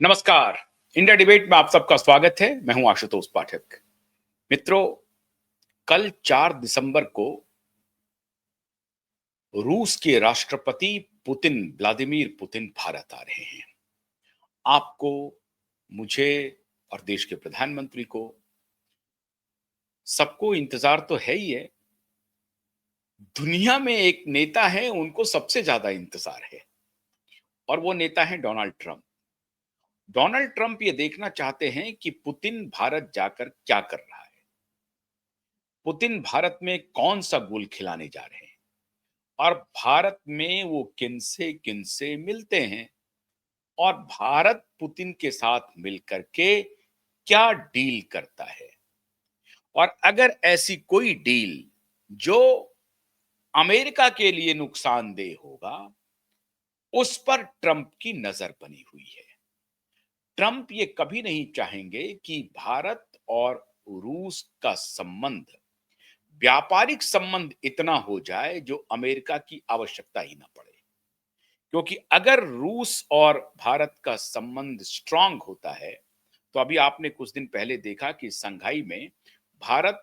नमस्कार। India debate में आप सबका स्वागत है। मैं हूं आशुतोष पाठक। मित्रों, कल 4 दिसंबर को रूस के राष्ट्रपति व्लादिमीर पुतिन भारत आ रहे हैं। आपको, मुझे और देश के प्रधानमंत्री को, सबको इंतजार तो है ही है। दुनिया में एक नेता है, उनको सबसे ज्यादा इंतजार है और वो नेता है डोनाल्ड ट्रंप। डोनाल्ड ट्रंप ये देखना चाहते हैं कि पुतिन भारत जाकर क्या कर रहा है, पुतिन भारत में कौन सा गोल खिलाने जा रहे हैं और भारत में वो किनसे किनसे मिलते हैं और भारत पुतिन के साथ मिलकर के क्या डील करता है। और अगर ऐसी कोई डील जो अमेरिका के लिए नुकसानदेह होगा, उस पर ट्रंप की नजर बनी हुई है। ट्रंप ये कभी नहीं चाहेंगे कि भारत और रूस का संबंध, व्यापारिक संबंध इतना हो जाए जो अमेरिका की आवश्यकता ही ना पड़े। क्योंकि अगर रूस और भारत का संबंध स्ट्रांग होता है, तो अभी आपने कुछ दिन पहले देखा कि संघाई में भारत,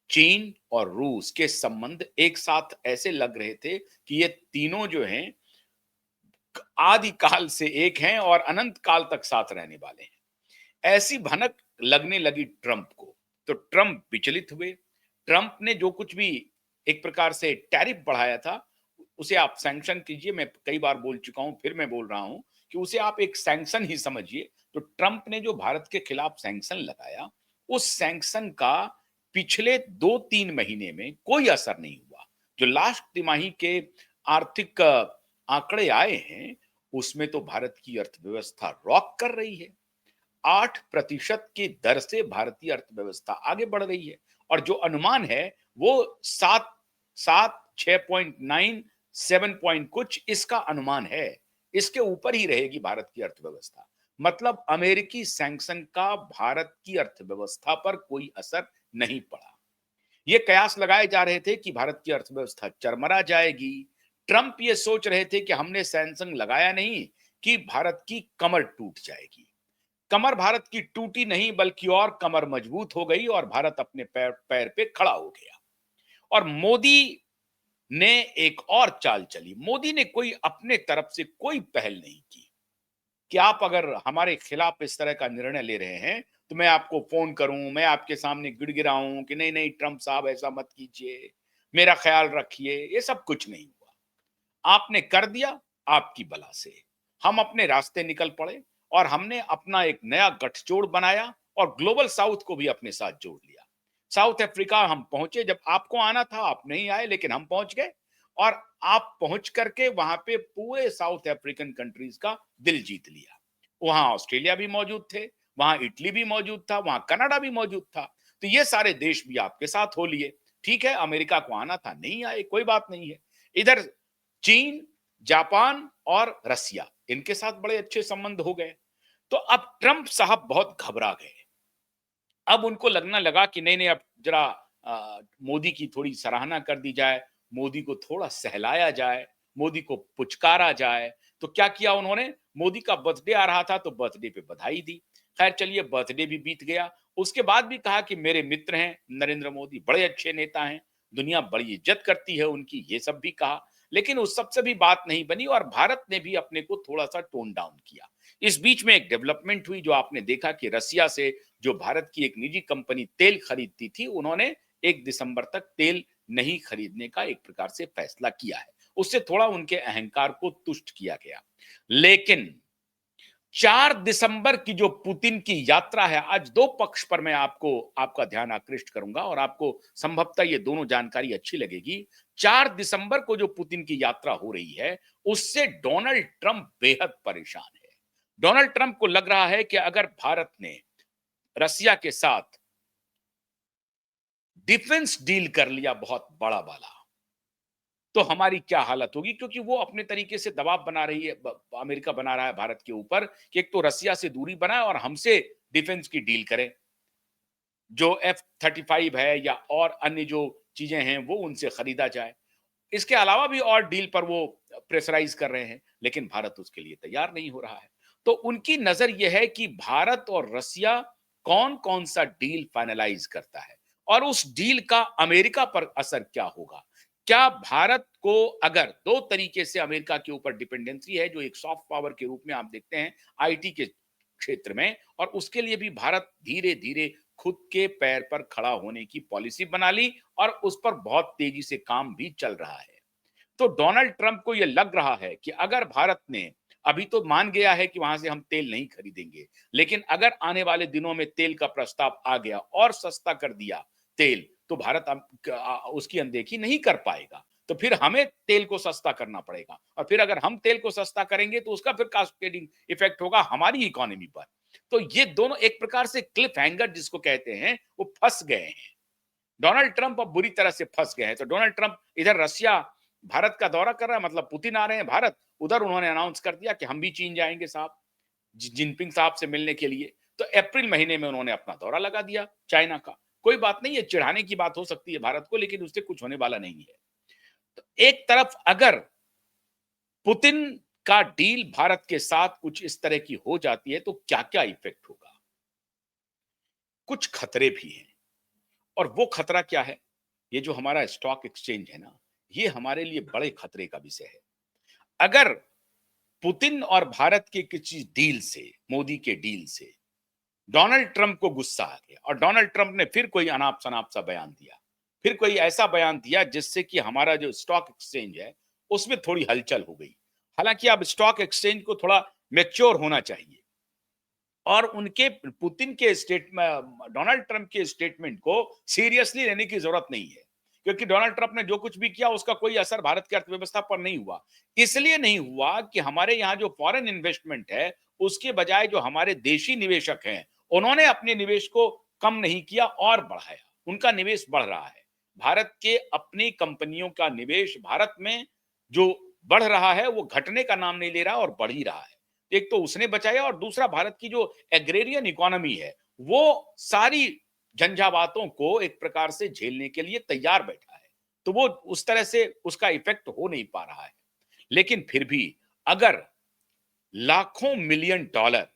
चीन और रूस के संबंध एक साथ ऐसे लग रहे थे कि ये तीनों जो हैं आदि काल से एक हैं और अनंत काल तक साथ रहने वाले हैं। ऐसी भनक लगने लगी ट्रंप को, तो ट्रंप विचलित हुए। ट्रंप ने जो कुछ भी एक प्रकार से टैरिफ बढ़ाया था, उसे आप सैंक्शन कीजिए। मैं कई बार बोल चुका हूं, फिर मैं बोल रहा हूं कि उसे आप एक सैंक्शन ही समझिए। तो ट्रंप ने जो भारत के खिलाफ सैंक्शन लगाया, उस सैंक्शन का पिछले 2-3 महीने में कोई असर नहीं हुआ। जो लास्ट तिमाही के आर्थिक आंकड़े आए हैं, उसमें तो भारत की अर्थव्यवस्था रॉक कर रही है। 8% की दर से भारतीय अर्थव्यवस्था आगे बढ़ रही है और जो अनुमान है वो 7 6.9 7 पॉइंट कुछ इसका अनुमान है। इसके ऊपर ही रहेगी भारत की अर्थव्यवस्था। मतलब अमेरिकी सैंक्शन का भारत की अर्थव्यवस्था पर कोई असर नहीं पड़ा। ये कयास लगाए जा रहे थे कि भारत की अर्थव्यवस्था चरमरा जाएगी। ट्रंप ये सोच रहे थे कि हमने सैंक्शन लगाया नहीं कि भारत की कमर टूट जाएगी। कमर भारत की टूटी नहीं, बल्कि और कमर मजबूत हो गई और भारत अपने पैर पैर पे खड़ा हो गया। और मोदी ने एक और चाल चली। मोदी ने कोई अपने तरफ से कोई पहल नहीं की कि आप अगर हमारे खिलाफ इस तरह का निर्णय ले रहे हैं तो मैं आपको फोन करूं, मैं आपके सामने गिड़गिड़ाऊं कि नहीं नहीं ट्रंप साहब ऐसा मत कीजिए, मेरा ख्याल रखिए। ये सब कुछ नहीं हुआ। आपने कर दिया आपकी बला से। हम अपने रास्ते निकल पड़े और हमने अपना एक नया गठजोड़ बनाया और ग्लोबल साउथ को भी अपने साथ जोड़ लिया। साउथ अफ्रीका हम पहुंचे। जब आपको आना था आप नहीं आए, लेकिन हम पहुंच गए और आप पहुंच करके वहां पे पूरे साउथ अफ्रीकन कंट्रीज का दिल जीत लिया। वहां ऑस्ट्रेलिया भी मौजूद थे, वहां इटली भी मौजूद था, वहां कनाडा भी मौजूद था। तो ये सारे देश भी आपके साथ हो लिए। ठीक है, अमेरिका को आना था, नहीं आए, कोई बात नहीं है। इधर चीन, जापान और रसिया, इनके साथ बड़े अच्छे संबंध हो गए। तो अब ट्रंप साहब बहुत घबरा गए। अब उनको लगना लगा कि नहीं नहीं, अब जरा मोदी की थोड़ी सराहना कर दी जाए, मोदी को थोड़ा सहलाया जाए, मोदी को पुचकारा जाए। तो क्या किया उन्होंने? मोदी का बर्थडे आ रहा था तो बर्थडे पे बधाई दी। खैर चलिए, बर्थडे भी बीत गया। उसके बाद भी कहा कि मेरे मित्र हैं नरेंद्र मोदी, बड़े अच्छे नेता हैं, दुनिया बड़ी इज्जत करती है उनकी, ये सब भी कहा। लेकिन उस सबसे भी बात नहीं बनी और भारत ने भी अपने को थोड़ा सा टोन डाउन किया। इस बीच में एक डेवलपमेंट हुई जो आपने देखा कि रसिया से जो भारत की एक निजी कंपनी तेल खरीदती थी, उन्होंने 1 दिसंबर तक तेल नहीं खरीदने का एक प्रकार से फैसला किया है। उससे थोड़ा उनके अहंकार को तुष्ट किया गया। लेकिन 4 दिसंबर की जो पुतिन की यात्रा है, आज 2 पक्ष पर मैं आपको आपका ध्यान आकृष्ट करूंगा और आपको संभवतः ये दोनों जानकारी अच्छी लगेगी। 4 दिसंबर को जो पुतिन की यात्रा हो रही है, उससे डोनाल्ड ट्रंप बेहद परेशान है। डोनाल्ड ट्रंप को लग रहा है कि अगर भारत ने रसिया के साथ डिफेंस डील कर लिया बहुत बड़ा वाला, तो हमारी क्या हालत होगी। क्योंकि वो अपने तरीके से दबाव बना रही है, अमेरिका बना रहा है भारत के ऊपर कि एक तो रसिया से दूरी बनाए और हमसे डिफेंस की डील करें, जो F-35 है या और अन्य जो चीजें हैं वो उनसे खरीदा जाए। इसके अलावा भी और डील पर वो प्रेशराइज कर रहे हैं, लेकिन भारत उसके लिए तैयार नहीं हो रहा है। तो उनकी नजर यह है कि भारत और रसिया कौन-कौन सा डील फाइनलाइज करता है और उस डील का अमेरिका पर असर क्या होगा? क्या भारत को अगर 2 तरीके से अमेरिका के ऊपर डिपेंडेंसी है, जो एक सॉफ्ट पावर के रूप में आप देखते हैं आईटी के क्षेत्र में, और उसके लिए भी भारत धीरे-धीरे खुद के पैर पर खड़ा होने की पॉलिसी बना ली और उस पर बहुत तेजी से काम भी चल रहा है। तो डोनाल्ड ट्रंप को यह लग रहा है कि अगर भारत ने अभी तो मान गया है कि वहां से हम तेल नहीं खरीदेंगे, लेकिन अगर आने वाले दिनों में तेल का प्रस्ताव आ गया और सस्ता कर दिया तेल, तो भारत उसकी अनदेखी नहीं कर पाएगा। तो फिर हमें तेल को सस्ता करना पड़ेगा और फिर अगर हम तेल को सस्ता करेंगे तो उसका फिर कास्केडिंग इफेक्ट होगा हमारी इकोनॉमी पर। तो ये दोनों एक प्रकार से क्लिफ हैंगर जिसको कहते हैं, वो फंस गए हैं। डोनाल्ड ट्रंप अब बुरी तरह से फंस गए हैं। तो डोनाल्ड ट्रंप इधर रसिया भारत का दौरा कर रहा है, मतलब पुतिन आ रहे हैं भारत, उधर उन्होंने अनाउंस कर दिया कि हम भी चीन जाएंगे साहब, जिनपिंग साहब से मिलने के लिए। तो अप्रैल महीने में उन्होंने अपना दौरा लगा दिया चाइना का। कोई बात नहीं है, चिढ़ाने की बात हो सकती है भारत को, लेकिन उससे कुछ होने वाला नहीं है। तो एक तरफ अगर पुतिन का डील भारत के साथ कुछ इस तरह की हो जाती है तो क्या क्या इफेक्ट होगा? कुछ खतरे भी हैं, और वो खतरा क्या है? ये जो हमारा स्टॉक एक्सचेंज है ना, ये हमारे लिए बड़े खतरे का विषय है। अगर पुतिन और भारत के किसी डील से, मोदी के डील से डोनाल्ड ट्रंप को गुस्सा आ गया और डोनाल्ड ट्रंप ने फिर कोई अनाप शनाप सा बयान दिया, फिर कोई ऐसा बयान दिया जिससे कि हमारा जो स्टॉक एक्सचेंज है उसमें थोड़ी हलचल हो गई। हालांकि अब स्टॉक एक्सचेंज को थोड़ा मैच्योर होना चाहिए और उनके पुतिन के स्टेटमेंट, डोनाल्ड ट्रंप के स्टेटमेंट को सीरियसली लेने की जरूरत नहीं है, क्योंकि डोनाल्ड ट्रंप ने जो कुछ भी किया उसका कोई असर भारत की अर्थव्यवस्था पर नहीं हुआ। इसलिए नहीं हुआ कि हमारे यहाँ जो फॉरेन इन्वेस्टमेंट है उसके बजाय जो हमारे देशी निवेशक हैं उन्होंने अपने निवेश को कम नहीं किया और बढ़ाया, उनका निवेश बढ़ रहा है। भारत के अपनी कंपनियों का निवेश भारत में जो बढ़ रहा है वो घटने का नाम नहीं ले रहा और बढ़ ही रहा है। एक तो उसने बचाया और दूसरा भारत की जो एग्रेरियन इकोनॉमी है वो सारी झंझावातों को एक प्रकार से झेलने के लिए तैयार बैठा है। तो वो उस तरह से उसका इफेक्ट हो नहीं पा रहा है। लेकिन फिर भी अगर लाखों मिलियन डॉलर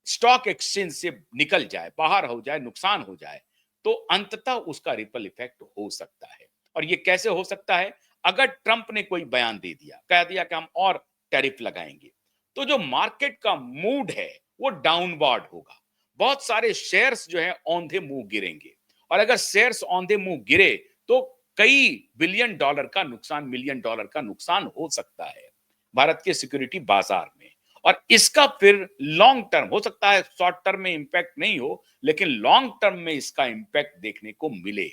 स्टॉक एक्सचेंज से निकल जाए, बाहर हो जाए, नुकसान हो जाए, तो अंततः उसका रिपल इफेक्ट हो सकता है। और ये कैसे हो सकता है? अगर ट्रंप ने कोई बयान दे दिया, कह दिया कि हम और टैरिफ लगाएंगे, तो जो मार्केट का मूड है वो डाउनवर्ड होगा। बहुत सारे शेयर्स जो है औंधे मुंह गिरेंगे, और अगर शेयर्स औंधे मुंह गिरे तो कई बिलियन डॉलर का नुकसान, मिलियन डॉलर का नुकसान हो सकता है भारत के सिक्योरिटी बाजार में। और इसका फिर लॉन्ग टर्म, हो सकता है शॉर्ट टर्म में इंपैक्ट नहीं हो, लेकिन लॉन्ग टर्म में इसका इंपैक्ट देखने को मिले।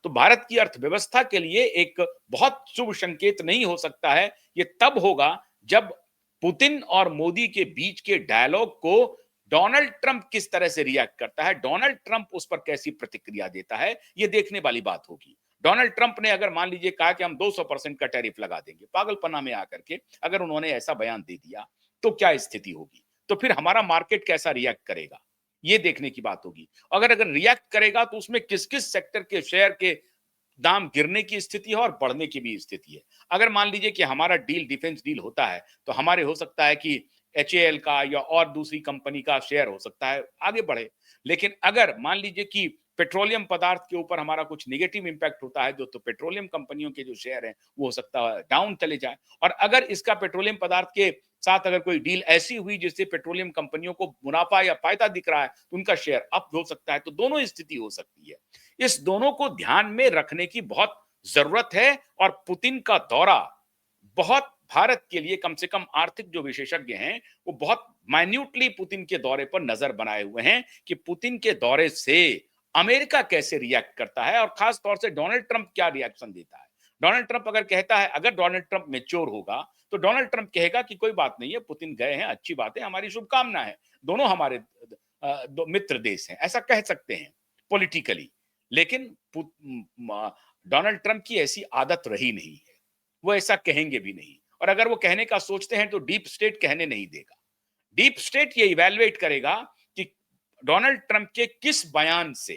तो भारत की अर्थव्यवस्था के लिए एक बहुत शुभ संकेत नहीं हो सकता है। ये तब होगा जब पुतिन और मोदी के बीच के डायलॉग को डोनाल्ड ट्रंप किस तरह से रिएक्ट करता है, डोनाल्ड ट्रंप उस पर कैसी प्रतिक्रिया देता है, ये देखने वाली बात होगी। डोनाल्ड ट्रंप ने अगर मान लीजिए कहा कि हम 200% का टैरिफ लगा देंगे, पागलपना में आकर के अगर उन्होंने ऐसा बयान दे दिया, तो क्या स्थिति होगी? तो फिर हमारा मार्केट कैसा रिएक्ट करेगा, ये देखने की बात होगी। अगर अगर रिएक्ट करेगा तो उसमें किस किस सेक्टर के शेयर के दाम गिरने की स्थिति है और बढ़ने की भी स्थिति है। अगर मान लीजिए कि हमारा डील डिफेंस डील होता है, तो हमारे हो सकता है कि एचएएल का या और दूसरी कंपनी का शेयर हो सकता है आगे बढ़े। लेकिन अगर मान लीजिए कि पेट्रोलियम पदार्थ के ऊपर हमारा कुछ नेगेटिव इंपैक्ट होता है, जो तो पेट्रोलियम कंपनियों के जो शेयर हैं वो हो सकता है डाउन चले जाए। और अगर इसका पेट्रोलियम पदार्थ के साथ अगर कोई डील ऐसी हुई जिससे पेट्रोलियम कंपनियों को मुनाफा या फायदा दिख रहा है, तो उनका शेयर अप हो सकता है। तो दोनों स्थिति हो सकती है। इस दोनों को ध्यान में रखने की बहुत जरूरत है। और पुतिन का दौरा बहुत भारत के लिए, कम से कम आर्थिक जो विशेषज्ञ हैं वो बहुत माइन्यूटली पुतिन के दौरे पर नजर बनाए हुए हैं कि पुतिन के दौरे से अमेरिका कैसे रिएक्ट करता है और खास तौर से डोनाल्ड ट्रंप क्या रिएक्शन देता है। डोनाल्ड ट्रंप अगर कहता है, अगर डोनाल्ड ट्रंप मेच्योर होगा तो डोनाल्ड ट्रंप कहेगा कि कोई बात नहीं है, पुतिन गए हैं, अच्छी बात है, हमारी शुभकामना है, दोनों हमारे दो मित्र देश हैं, ऐसा कह सकते हैं पॉलिटिकली। लेकिन डोनाल्ड ट्रंप की ऐसी आदत रही नहीं है, वो ऐसा कहेंगे भी नहीं। और अगर वो कहने का सोचते हैं तो डीप स्टेट कहने नहीं देगा। डीप स्टेट ये इवैल्यूएट करेगा कि डोनाल्ड ट्रंप के किस बयान से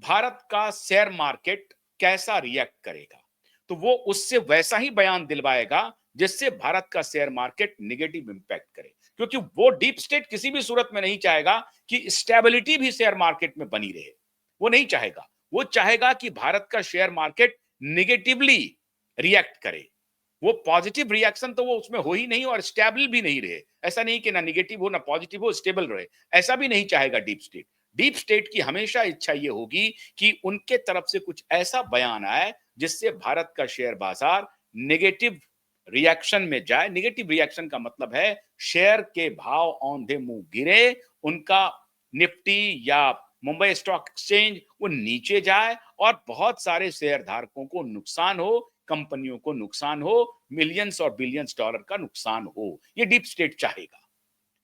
भारत का शेयर मार्केट कैसा रिएक्ट करेगा, तो वो उससे वैसा ही बयान दिलवाएगा जिससे भारत का शेयर मार्केट नेगेटिव इंपैक्ट करे, क्योंकि वो डीप स्टेट किसी भी सूरत में नहीं चाहेगा कि स्टेबिलिटी भी शेयर मार्केट में बनी रहे। वो नहीं चाहेगा। वो चाहेगा कि भारत का शेयर मार्केट नेगेटिवली रिएक्ट करे। वो पॉजिटिव रिएक्शन तो वो उसमें हो ही नहीं और स्टेबल भी नहीं रहे। ऐसा नहीं कि ना नेगेटिव हो ना पॉजिटिव हो, स्टेबल रहे। ऐसा भी नहीं चाहेगा डीप स्टेट। डीप स्टेट की हमेशा इच्छा ये होगी कि उनके तरफ से कुछ ऐसा बयान आए जिससे भारत का शेयर बाजार नेगेटिव रिएक्शन में जाए। नेगेटिव रिएक्शन का मतलब है शेयर के भाव औंधे मुंह गिरे, उनका निफ्टी या मुंबई स्टॉक एक्सचेंज वो नीचे जाए और बहुत सारे शेयर धारकों को नुकसान हो, कंपनियों को नुकसान हो, मिलियंस और बिलियंस डॉलर का नुकसान हो। ये डीप स्टेट चाहेगा,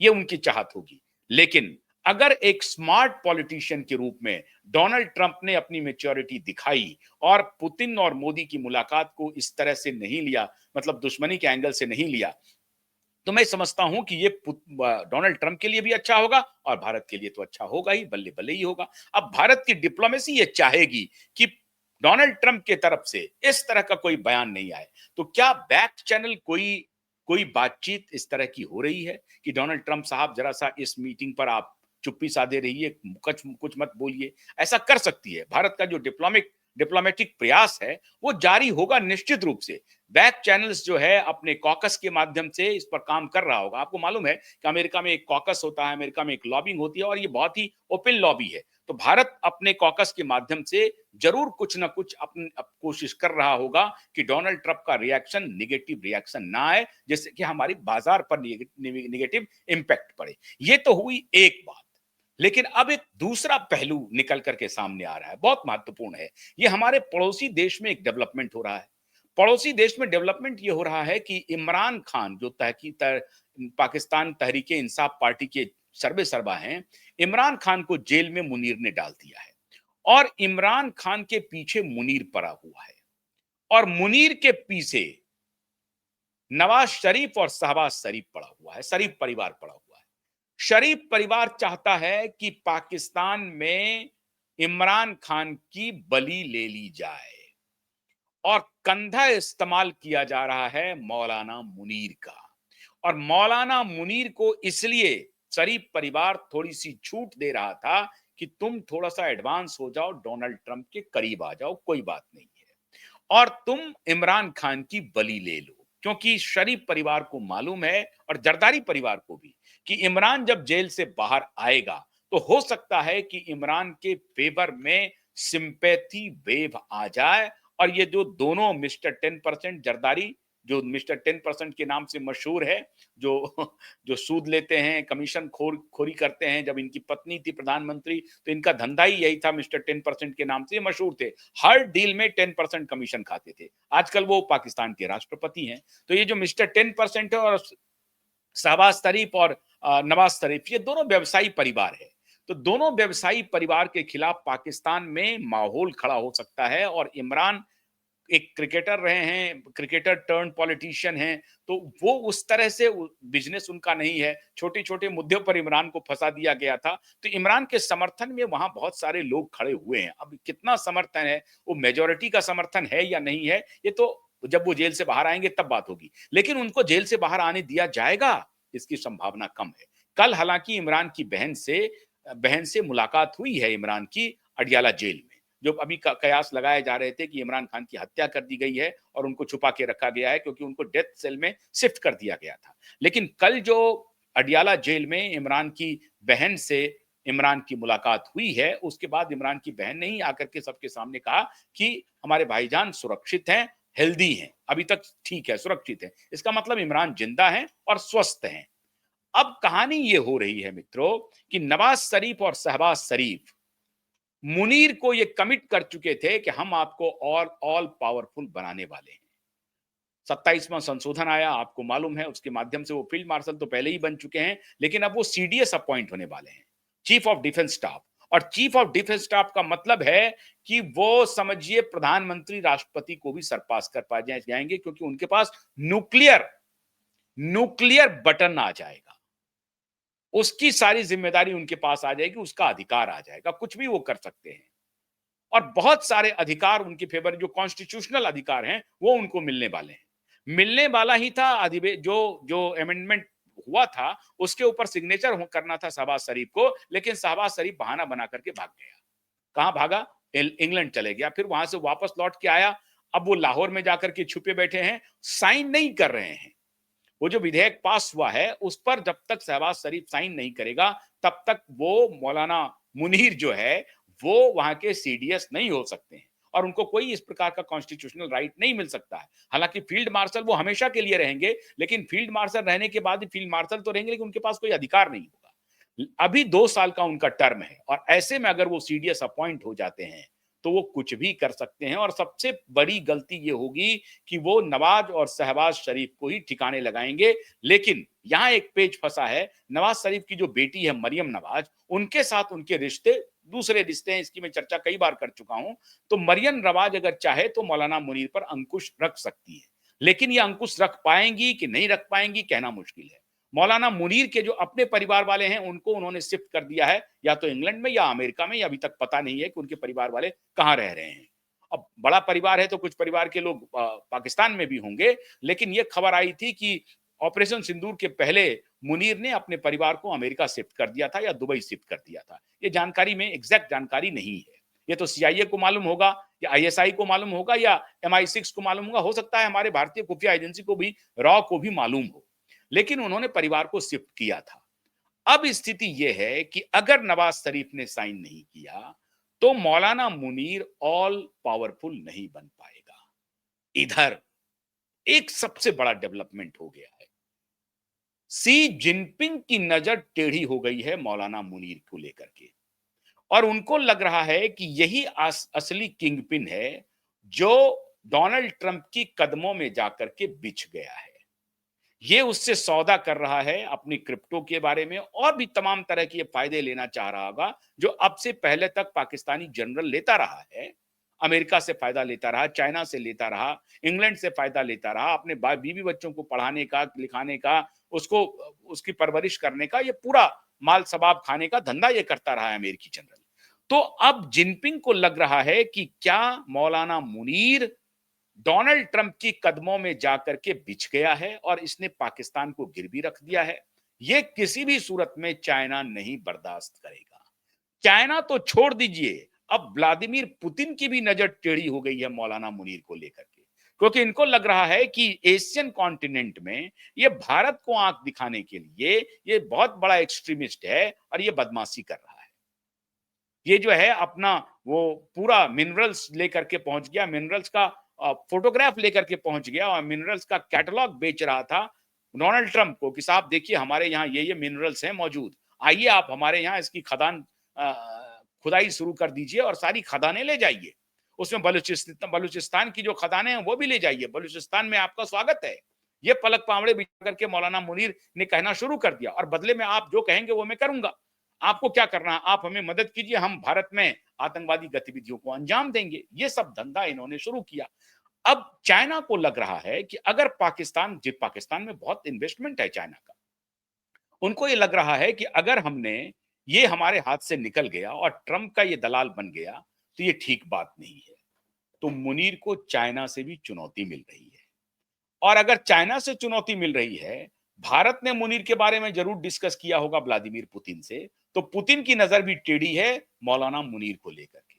ये उनकी चाहत होगी। लेकिन अगर एक स्मार्ट पॉलिटिशियन के रूप में डोनाल्ड ट्रंप ने अपनी मैच्योरिटी दिखाई और पुतिन और मोदी की मुलाकात को इस तरह से नहीं लिया, मतलब दुश्मनी के एंगल से नहीं लिया, तो मैं समझता हूं कि ये डोनाल्ड ट्रंप के लिए भी अच्छा होगा और भारत के लिए तो अच्छा होगा ही, बल्ले बल्ले ही होगा। अब भारत की डिप्लोमेसी ये चाहेगी कि डोनाल्ड ट्रंप के तरफ से इस तरह का कोई बयान नहीं आए। तो क्या बैक चैनल कोई कोई बातचीत इस तरह की हो रही है कि डोनाल्ड ट्रंप साहब जरा सा इस मीटिंग पर आप चुप्पी साधे रहिए, कुछ कुछ मत बोलिए। ऐसा कर सकती है। भारत का जो डिप्लोमेटिक प्रयास है वो जारी होगा निश्चित रूप से। बैक चैनल्स जो है अपने कॉकस के माध्यम से इस पर काम कर रहा होगा। आपको मालूम है कि अमेरिका में एक कॉकस होता है, अमेरिका में एक लॉबिंग होती है और ये बहुत ही ओपन लॉबी है। तो भारत अपने कॉकस के माध्यम से जरूर कुछ ना कुछ अपनी कोशिश कर रहा होगा कि डोनाल्ड ट्रंप का रिएक्शन नेगेटिव रिएक्शन ना आए, जिससे कि हमारी बाजार पर नेगेटिव इंपैक्ट पड़े। ये तो हुई एक बात। लेकिन अब एक दूसरा पहलू निकल करके सामने आ रहा है, बहुत महत्वपूर्ण है। ये हमारे पड़ोसी देश में एक डेवलपमेंट हो रहा है। पड़ोसी देश में डेवलपमेंट ये हो रहा है कि इमरान खान जो पाकिस्तान तहरीक इंसाफ पार्टी के सर्वे सर्वा हैं, इमरान खान को जेल में मुनीर ने डाल दिया है और इमरान खान के पीछे मुनीर पड़ा हुआ है और मुनीर के पीछे नवाज शरीफ और शहबाज शरीफ पड़ा हुआ है, शरीफ परिवार पड़ा हुआ है। शरीफ परिवार चाहता है कि पाकिस्तान में इमरान खान की बलि ले ली जाए और कंधा इस्तेमाल किया जा रहा है मौलाना मुनीर का। और मौलाना मुनीर को इसलिए शरीफ परिवार थोड़ी सी छूट दे रहा था कि तुम थोड़ा सा एडवांस हो जाओ, डोनाल्ड ट्रंप के करीब आ जाओ, कोई बात नहीं है, और तुम इमरान खान की बलि ले लो। क्योंकि शरीफ परिवार को मालूम है और जरदारी परिवार को भी कि इमरान जब जेल से बाहर आएगा तो हो सकता है कि इमरान के फेवर में सिंपैथी वेव आ जाए और ये जो दोनों मिस्टर 10% जरदारी, जो मिस्टर 10% के नाम से मशहूर है, जो जो सूद लेते हैं, कमीशन खोरी करते हैं, जब इनकी पत्नी थी प्रधानमंत्री तो इनका धंधा ही यही था, मिस्टर 10% के नाम से मशहूर थे। हर डील में 10% कमीशन खाते थे। आजकल वो पाकिस्तान के राष्ट्रपति हैं। तो ये जो मिस्टर 10% है और शहबाज शरीफ और नवाज शरीफ, ये दोनों व्यवसायी परिवार है। तो दोनों व्यवसायी परिवार के खिलाफ पाकिस्तान में माहौल खड़ा हो सकता है और इमरान एक क्रिकेटर रहे हैं, क्रिकेटर टर्न पॉलिटिशियन हैं, तो वो उस तरह से बिजनेस उनका नहीं है। छोटे-छोटे मुद्दों पर इमरान को फंसा दिया गया था। तो इमरान के समर्थन में वहां बहुत सारे लोग खड़े हुए हैं। अब कितना समर्थन है, वो मेजॉरिटी का समर्थन है या नहीं है, ये तो जब वो जेल से बाहर आएंगे तब बात होगी। लेकिन उनको जेल से बाहर आने दिया जाएगा, इसकी संभावना कम है। कल हालांकि इमरान की बहन से मुलाकात हुई है इमरान की अडियाला जेल में। जो अभी कयास लगाए जा रहे थे कि इमरान खान की हत्या कर दी गई है और उनको छुपा के रखा गया है क्योंकि उनको डेथ सेल में शिफ्ट कर दिया गया था। लेकिन कल जो अडियाला जेल में इमरान की बहन से इमरान की मुलाकात हुई है, उसके बाद इमरान की बहन ने ही आकर के सबके सामने कहा कि हमारे भाईजान सुरक्षित हैं, हेल्दी हैं, अभी तक ठीक है, सुरक्षित है। इसका मतलब इमरान जिंदा हैं और स्वस्थ हैं। अब कहानी ये हो रही है मित्रों कि नवाज शरीफ और शहबाज शरीफ मुनीर को ये कमिट कर चुके थे कि हम आपको ऑल पावरफुल बनाने वाले हैं। 27वां संशोधन आया, आपको मालूम है, उसके माध्यम से वो फील्ड मार्शल तो पहले ही बन चुके हैं, लेकिन अब वो सीडीएस अपॉइंट होने वाले हैं, चीफ ऑफ डिफेंस स्टाफ। और चीफ ऑफ डिफेंस स्टाफ का मतलब है कि वो समझिए प्रधानमंत्री राष्ट्रपति को भी सरपास कर पा जाएंगे, क्योंकि उनके पास न्यूक्लियर न्यूक्लियर बटन आ जाएगा। उसकी सारी जिम्मेदारी उनके पास आ जाएगी, उसका अधिकार आ जाएगा, कुछ भी वो कर सकते हैं। और बहुत सारे अधिकार उनके फेवर, जो कॉन्स्टिट्यूशनल अधिकार हैं, वो उनको मिलने वाले हैं। मिलने वाला ही था जो जो अमेंडमेंट हुआ था उसके ऊपर सिग्नेचर करना था शहबाज शरीफ को, लेकिन शहबाज शरीफ बहाना बना करके भाग गया। कहां भागा? इंग्लैंड चले गया, फिर वहां से वापस लौट के आया। अब वो लाहौर में जाकर के छुपे बैठे हैं, साइन नहीं कर रहे हैं। वो जो विधेयक पास हुआ है उस पर जब तक शहबाज शरीफ साइन नहीं करेगा तब तक वो मौलाना मुनीर जो है वो वहां के सीडीएस नहीं हो सकते हैं और उनको कोई इस प्रकार का कॉन्स्टिट्यूशनल राइट नहीं मिल सकता है। हालांकि फील्ड मार्शल वो हमेशा के लिए रहेंगे, लेकिन फील्ड मार्शल रहने के बाद फील्ड मार्शल तो रहेंगे, लेकिन उनके पास कोई अधिकार नहीं होगा। अभी 2 साल का उनका टर्म है और ऐसे में अगर वो सीडीएस अपॉइंट हो जाते हैं तो वो कुछ भी कर सकते हैं और सबसे बड़ी गलती ये होगी कि वो नवाज और शहबाज शरीफ को ही ठिकाने लगाएंगे। लेकिन यहां एक पेच फंसा है, नवाज शरीफ की जो बेटी है मरियम नवाज, उनके साथ उनके रिश्ते दूसरे रिश्ते हैं, इसकी मैं चर्चा कई बार कर चुका हूं। तो मरियम नवाज अगर चाहे तो मौलाना मुनीर पर अंकुश रख सकती है, लेकिन ये अंकुश रख पाएंगी कि नहीं रख पाएंगी कहना मुश्किल है। मौलाना मुनीर के जो अपने परिवार वाले हैं उनको उन्होंने शिफ्ट कर दिया है या तो इंग्लैंड में या अमेरिका में, या अभी तक पता नहीं है कि उनके परिवार वाले कहां रह रहे हैं। अब बड़ा परिवार है तो कुछ परिवार के लोग पाकिस्तान में भी होंगे, लेकिन यह खबर आई थी कि ऑपरेशन सिंदूर के पहले मुनीर ने अपने परिवार को अमेरिका शिफ्ट कर दिया था या दुबई शिफ्ट कर दिया था। ये जानकारी में एग्जैक्ट जानकारी नहीं है, ये तो सीआईए को मालूम होगा या आईएसआई को मालूम होगा या MI6 को मालूम होगा, हो सकता है हमारे भारतीय खुफिया एजेंसी को भी, रॉ को भी मालूम हो, लेकिन उन्होंने परिवार को शिफ्ट किया था। अब स्थिति यह है कि अगर नवाज शरीफ ने साइन नहीं किया तो मौलाना मुनीर ऑल पावरफुल नहीं बन पाएगा। इधर एक सबसे बड़ा डेवलपमेंट हो गया है, सी जिनपिंग की नजर टेढ़ी हो गई है मौलाना मुनीर को लेकर के और उनको लग रहा है कि यही असली किंगपिन है जो डोनाल्ड ट्रंप की कदमों में जाकर के बिछ गया है। ये उससे सौदा कर रहा है अपनी क्रिप्टो के बारे में और भी तमाम तरह के फायदे लेना चाह रहा होगा जो अब से पहले तक पाकिस्तानी जनरल लेता रहा है। अमेरिका से फायदा लेता रहा, चाइना से लेता रहा, इंग्लैंड से फायदा लेता रहा, अपने बीवी बच्चों को पढ़ाने का, लिखाने का, उसको उसकी परवरिश करने का, ये पूरा माल सबाब खाने का धंधा ये करता रहा है अमेरिकी जनरल। तो अब जिनपिंग को लग रहा है कि क्या मौलाना मुनीर डोनाल्ड ट्रंप की कदमों में जाकर के बिछ गया है और इसने पाकिस्तान को गिरवी रख दिया है। यह किसी भी सूरत में चाइना नहीं बर्दाश्त करेगा। चाइना तो छोड़ दीजिए, अब व्लादिमीर पुतिन की भी नजर टेढ़ी हो गई है मौलाना मुनीर को लेकर के, क्योंकि इनको लग रहा है कि एशियन कॉन्टिनेंट में ये भारत को आंख दिखाने के लिए ये बहुत बड़ा एक्सट्रीमिस्ट है और ये बदमाशी कर रहा है। ये जो है अपना वो पूरा मिनरल्स लेकर के पहुंच गया, मिनरल्स का फोटोग्राफ लेकर के पहुंच गया और मिनरल्स का कैटलॉग बेच रहा था डोनाल्ड ट्रंप को कि साहब देखिए हमारे यहाँ ये मिनरल्स हैं मौजूद, आइए आप हमारे यहाँ इसकी खदान खुदाई शुरू कर दीजिए और सारी खदानें ले जाइए। उसमें बलूचिस्तान की जो खदानें हैं वो भी ले जाइए, बलूचिस्तान में आपका स्वागत है। ये पलक पावड़े बिछा करके मौलाना मुनीर ने कहना शुरू कर दिया और बदले में आप जो कहेंगे वो मैं करूंगा। आपको क्या करना है, आप हमें मदद कीजिए, हम भारत में आतंकवादी गतिविधियों को अंजाम देंगे। ये सब धंधा इन्होंने शुरू किया। अब चाइना को लग रहा है कि अगर पाकिस्तान में बहुत इन्वेस्टमेंट है चाइना का, उनको ये लग रहा है कि अगर हमने ये हमारे हाथ से निकल गया और ट्रंप का ये दलाल बन गया तो ये ठीक बात नहीं है। तो मुनीर को चाइना से भी चुनौती मिल रही है और अगर चाइना से चुनौती मिल रही है, भारत ने मुनीर के बारे में जरूर डिस्कस किया होगा व्लादिमीर पुतिन से, तो पुतिन की नजर भी टेढ़ी है मौलाना मुनीर को लेकर के।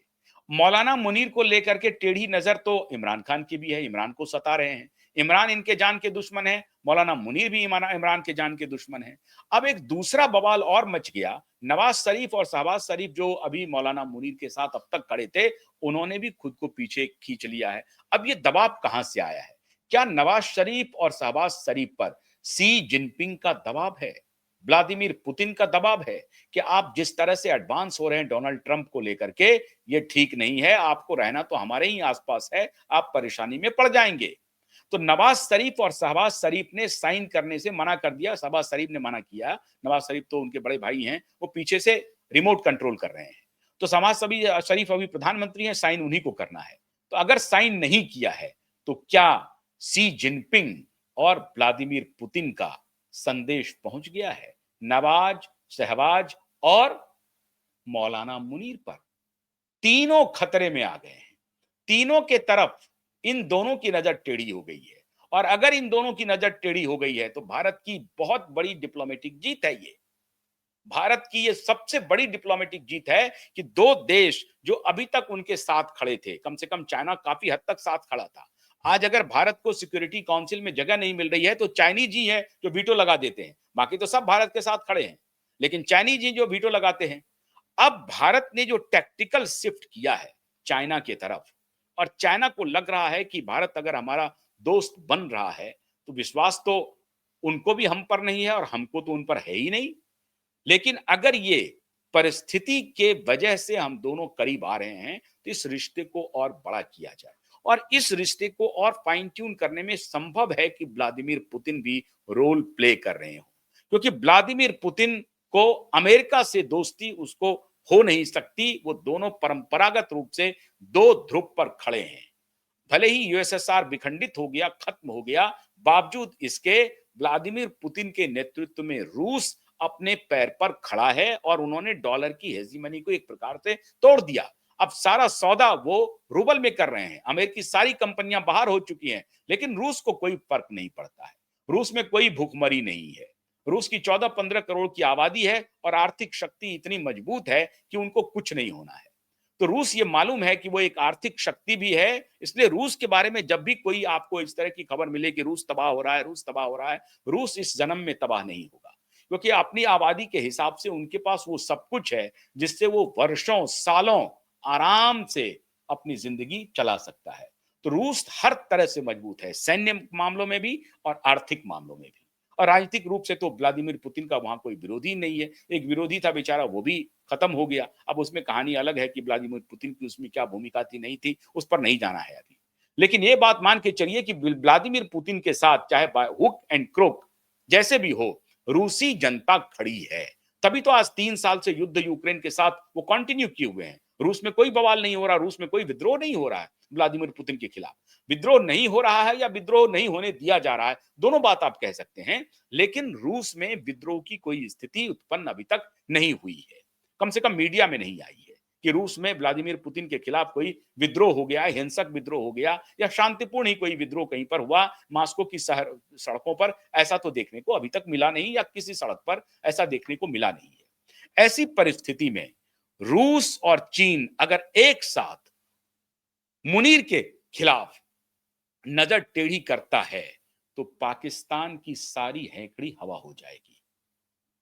मौलाना मुनीर को लेकर के टेढ़ी नजर तो इमरान खान की भी है, इमरान को सता रहे हैं। इमरान इनके जान के दुश्मन है, मौलाना मुनीर भी इमरान के जान के दुश्मन है। अब एक दूसरा बवाल और मच गया, नवाज शरीफ और शहबाज शरीफ जो अभी मौलाना मुनीर के साथ अब तक खड़े थे, उन्होंने भी खुद को पीछे खींच लिया है। अब ये दबाव कहां से आया है? क्या नवाज शरीफ और शहबाज शरीफ पर सी जिनपिंग का दबाव है, व्लादिमीर पुतिन का दबाव है कि आप जिस तरह से एडवांस हो रहे हैं डोनाल्ड ट्रंप को लेकर के, ये ठीक नहीं है, आपको रहना तो हमारे ही आसपास है, आप परेशानी में पड़ जाएंगे। तो नवाज शरीफ और शहबाज शरीफ ने साइन करने से मना कर दिया, शहबाज शरीफ ने मना किया, नवाज शरीफ तो उनके बड़े भाई हैं, वो पीछे से रिमोट कंट्रोल कर रहे हैं। तो शहबाज शरीफ अभी प्रधानमंत्री हैं, साइन उन्हीं को करना है। तो अगर साइन नहीं किया है तो क्या सी जिनपिंग और व्लादिमीर पुतिन का संदेश पहुंच गया है नवाज, शहबाज और मौलाना मुनीर पर? तीनों खतरे में आ गए हैं, तीनों के तरफ इन दोनों की नजर टेढ़ी हो गई है और अगर इन दोनों की नजर टेढ़ी हो गई है तो भारत की बहुत बड़ी डिप्लोमेटिक जीत है ये। भारत की ये सबसे बड़ी डिप्लोमेटिक जीत है कि दो देश जो अभी तक उनके साथ खड़े थे, कम से कम चाइना काफी हद तक साथ खड़ा था। आज अगर भारत को सिक्योरिटी काउंसिल में जगह नहीं मिल रही है तो चाइनीज ही है जो वीटो लगा देते हैं, बाकी तो सब भारत के साथ खड़े हैं, लेकिन चाइनीज ही जो वीटो लगाते हैं। अब भारत ने जो टैक्टिकल शिफ्ट किया है चाइना की तरफ, और चाइना को लग रहा है कि भारत अगर हमारा दोस्त बन रहा है तो विश्वास तो उनको भी हम पर नहीं है और हमको तो उन पर है ही नहीं। लेकिन अगर ये परिस्थिति के वजह से हम दोनों करीब आ रहे हैं तो इस रिश्ते को और बड़ा किया जाए, और इस रिश्ते को और फाइन ट्यून करने में संभव है कि व्लादिमीर पुतिन भी रोल प्ले कर रहे हो, क्योंकि व्लादिमीर पुतिन को अमेरिका से दोस्ती उसको हो नहीं सकती। वो दोनों परंपरागत रूप से दो ध्रुव पर खड़े हैं। भले ही यूएसएसआर विखंडित हो गया, खत्म हो गया, बावजूद इसके व्लादिमीर पुतिन के नेतृत्व में रूस अपने पैर पर खड़ा है और उन्होंने डॉलर की हेजीमनी को एक प्रकार से तोड़ दिया। अब सारा सौदा वो रूबल में कर रहे हैं। अमेरिकी सारी कंपनियां बाहर हो चुकी हैं, लेकिन रूस को कोई फर्क नहीं पड़ता है। रूस में कोई भूखमरी नहीं है। रूस की 14-15 करोड़ की आबादी है और आर्थिक शक्ति इतनी मजबूत है कि उनको कुछ नहीं होना है। तो रूस ये मालूम है कि वो एक आर्थिक शक्ति भी है, इसलिए रूस के बारे में जब भी कोई आपको इस तरह की खबर मिले कि रूस तबाह हो रहा है, रूस तबाह हो रहा है, रूस इस जन्म में तबाह नहीं होगा, क्योंकि अपनी आबादी के हिसाब से उनके पास वो सब कुछ है जिससे वो वर्षों सालों आराम से अपनी जिंदगी चला सकता है। तो रूस हर तरह से मजबूत है, सैन्य मामलों में भी और आर्थिक मामलों में भी। और राजनीतिक रूप से तो व्लादिमीर पुतिन का वहां कोई विरोधी नहीं है। एक विरोधी था बेचारा, वो भी खत्म हो गया। अब उसमें कहानी अलग है कि व्लादिमीर पुतिन की उसमें क्या भूमिका थी नहीं थी, उस पर नहीं जाना है अभी। लेकिन ये बात मान के चलिए कि व्लादिमीर पुतिन के साथ चाहे बाय हुक एंड क्रोक जैसे भी हो, रूसी जनता खड़ी है। तभी तो आज 3 साल से युद्ध यूक्रेन के साथ वो कंटिन्यू किए हुए हैं। रूस में कोई बवाल नहीं हो रहा, रूस में कोई विद्रोह नहीं हो रहा है व्लादिमीर पुतिन के खिलाफ। विद्रोह नहीं हो रहा है या विद्रोह नहीं होने दिया जा रहा है, दोनों बात आप कह सकते हैं, लेकिन रूस में विद्रोह की कोई स्थिति उत्पन्न अभी तक नहीं हुई है। कम से कम मीडिया में नहीं आई है कि रूस में व्लादिमीर पुतिन के खिलाफ कोई विद्रोह हो गया, हिंसक विद्रोह हो गया या शांतिपूर्ण ही कोई विद्रोह कहीं पर हुआ मास्को की शहर सड़कों पर। ऐसा तो देखने को अभी तक मिला नहीं, या किसी सड़क पर ऐसा देखने को मिला नहीं है। ऐसी परिस्थिति में रूस और चीन अगर एक साथ मुनीर के खिलाफ नजर टेढ़ी करता है तो पाकिस्तान की सारी हैकड़ी हवा हो जाएगी,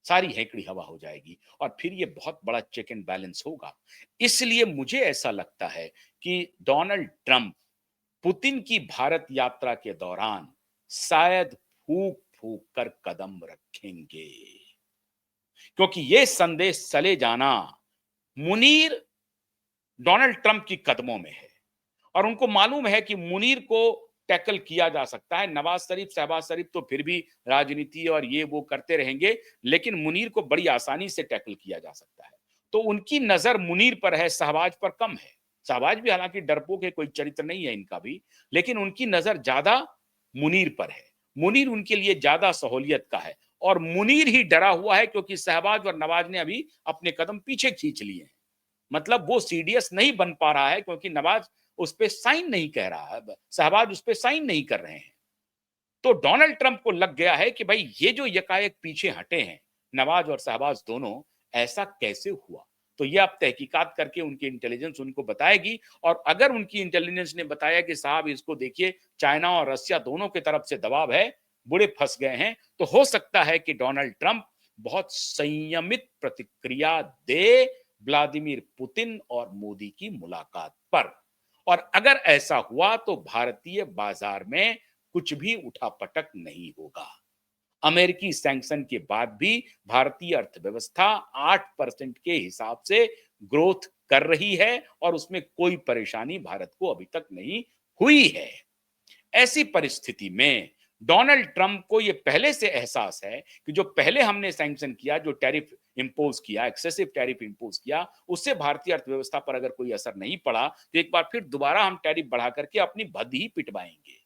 सारी हैकड़ी हवा हो जाएगी, और फिर ये बहुत बड़ा चेक एंड बैलेंस होगा। इसलिए मुझे ऐसा लगता है कि डोनाल्ड ट्रंप पुतिन की भारत यात्रा के दौरान शायद फूक फूक कर कदम रखेंगे, क्योंकि ये संदेश चले जाना मुनीर डोनाल्ड ट्रंप की कदमों में है, और उनको मालूम है कि मुनीर को टैकल किया जा सकता है। नवाज शरीफ शहबाज शरीफ तो फिर भी राजनीति और ये वो करते रहेंगे, लेकिन मुनीर को बड़ी आसानी से टैकल किया जा सकता है। तो उनकी नजर मुनीर पर है, शहबाज पर कम है। शहबाज भी हालांकि डरपोक है, कोई चरित्र नहीं है इनका भी, लेकिन उनकी नजर ज्यादा मुनीर पर है। मुनीर उनके लिए ज्यादा सहूलियत का है, और मुनीर ही डरा हुआ है क्योंकि शहबाज और नवाज ने अभी अपने कदम पीछे खींच लिए हैं। मतलब वो सीडीएस नहीं बन पा रहा है क्योंकि नवाज उस पे साइन नहीं कह रहा है, शहबाज उस पे साइन नहीं कर रहे हैं। तो डोनाल्ड ट्रंप को लग गया है कि भाई ये जो यकायक पीछे हटे हैं नवाज और शहबाज दोनों, ऐसा कैसे हुआ। तो ये आप तहकीकात करके उनकी इंटेलिजेंस उनको बताएगी, और अगर उनकी इंटेलिजेंस ने बताया कि साहब इसको देखिए चाइना और रसिया दोनों की तरफ से दबाव है, बुरे फंस गए हैं, तो हो सकता है कि डोनाल्ड ट्रंप बहुत संयमित प्रतिक्रिया दे व्लादिमीर पुतिन और मोदी की मुलाकात पर। और अगर ऐसा हुआ तो भारतीय बाजार में कुछ भी उठापटक नहीं होगा। अमेरिकी सैंक्शन के बाद भी भारतीय अर्थव्यवस्था 8% के हिसाब से ग्रोथ कर रही है, और उसमें कोई परेशानी भारत को अभी तक नहीं हुई है। ऐसी परिस्थिति में डोनाल्ड ट्रंप को यह पहले से एहसास है कि जो पहले हमने सैंक्शन किया, जो टैरिफ इंपोज किया, एक्सेसिव टैरिफ इंपोज किया, उससे भारतीय अर्थव्यवस्था पर अगर कोई असर नहीं पड़ा तो एक बार फिर दोबारा हम टैरिफ बढ़ा करके अपनी भद ही पिटवाएंगे,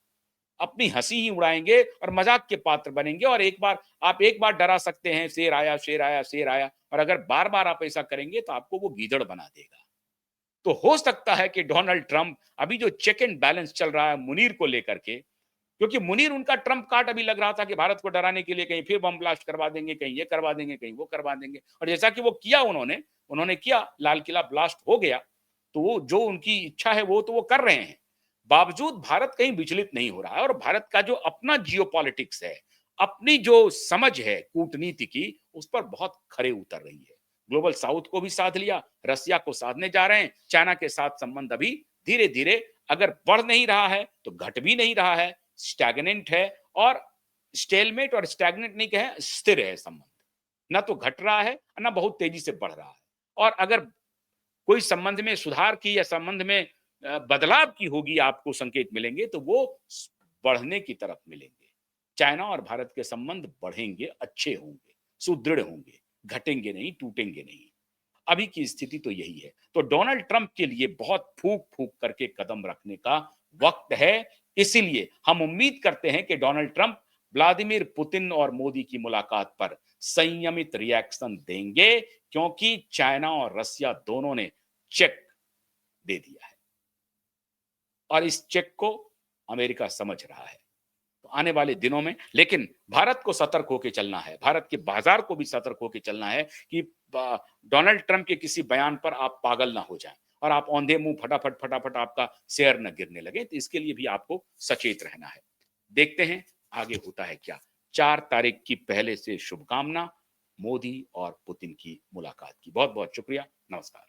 अपनी हंसी ही उड़ाएंगे और मजाक के पात्र बनेंगे। और एक बार डरा सकते हैं, शेर आया शेर आया शेर आया, और अगर बार बार आप ऐसा करेंगे तो आपको वो गीदड़ बना देगा। तो हो सकता है कि डोनाल्ड ट्रंप अभी जो चेक एंड बैलेंस चल रहा है मुनीर को लेकर के, क्योंकि मुनीर उनका ट्रम्प कार्ड अभी लग रहा था कि भारत को डराने के लिए कहीं फिर बम ब्लास्ट करवा देंगे, कहीं ये करवा देंगे, कहीं वो करवा देंगे। और जैसा कि वो किया उन्होंने उन्होंने किया, लाल किला ब्लास्ट हो गया। तो वो जो उनकी इच्छा है वो तो वो कर रहे हैं। बावजूद भारत कहीं विचलित नहीं हो रहा है और भारत का जो अपना जियोपॉलिटिक्स है, अपनी जो समझ है कूटनीति की, उस पर बहुत खरे उतर रही है। ग्लोबल साउथ को भी साध लिया, रसिया को साधने जा रहे हैं, चाइना के साथ संबंध अभी धीरे-धीरे अगर बढ़ नहीं रहा है तो घट भी नहीं रहा है, स्टैग्नेंट है। और स्टेलमेट और स्टैग्नेंट नहीं कहें, स्थिर है संबंध, ना तो घट रहा है ना बहुत तेजी से बढ़ रहा है। और अगर कोई संबंध में सुधार की या संबंध में बदलाव की होगी आपको संकेत मिलेंगे तो वो बढ़ने की तरफ मिलेंगे। चाइना और भारत के संबंध बढ़ेंगे, अच्छे होंगे, सुदृढ़ होंगे, घटेंगे नहीं, टूटेंगे नहीं। अभी की स्थिति तो यही है। तो डोनाल्ड ट्रंप के लिए बहुत फूंक-फूंक करके कदम रखने का वक्त है। इसीलिए हम उम्मीद करते हैं कि डोनाल्ड ट्रंप व्लादिमीर पुतिन और मोदी की मुलाकात पर संयमित रिएक्शन देंगे, क्योंकि चाइना और रसिया दोनों ने चेक दे दिया है और इस चेक को अमेरिका समझ रहा है। तो आने वाले दिनों में लेकिन भारत को सतर्क होकर चलना है, भारत के बाजार को भी सतर्क होकर चलना है कि डोनाल्ड ट्रंप के किसी बयान पर आप पागल ना हो जाएं और आप औंधे मुंह फटाफट फटाफट आपका शेयर न गिरने लगे। तो इसके लिए भी आपको सचेत रहना है। देखते हैं आगे होता है क्या। 4 तारीख की पहले से शुभकामना मोदी और पुतिन की मुलाकात की। बहुत बहुत शुक्रिया। नमस्कार।